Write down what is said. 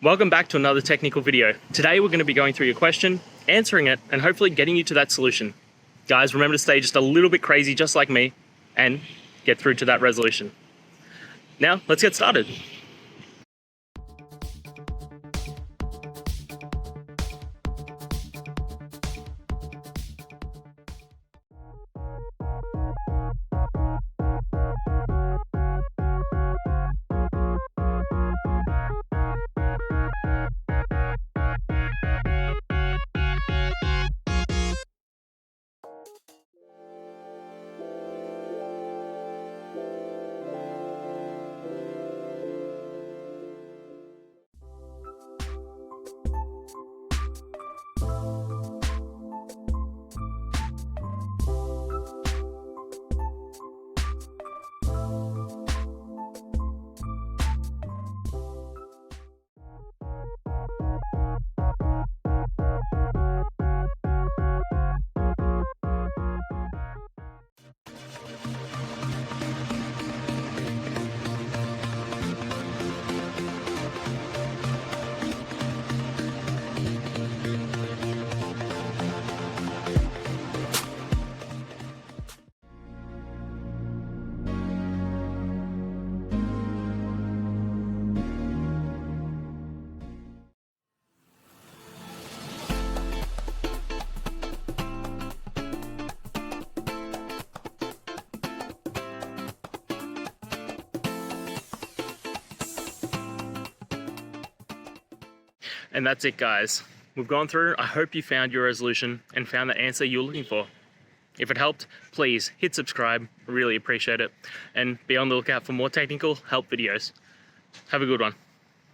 Welcome back to another technical video. Today we're going to be going through your question, answering it, and hopefully getting you to that solution. Guys, remember to stay just a little bit crazy just like me and get through to that resolution. Now, let's get started. And that's it, guys. We've gone through. I hope you found your resolution and found the answer you're looking for. If it helped, please hit subscribe. I really appreciate it. And be on the lookout for more technical help videos. Have a good one.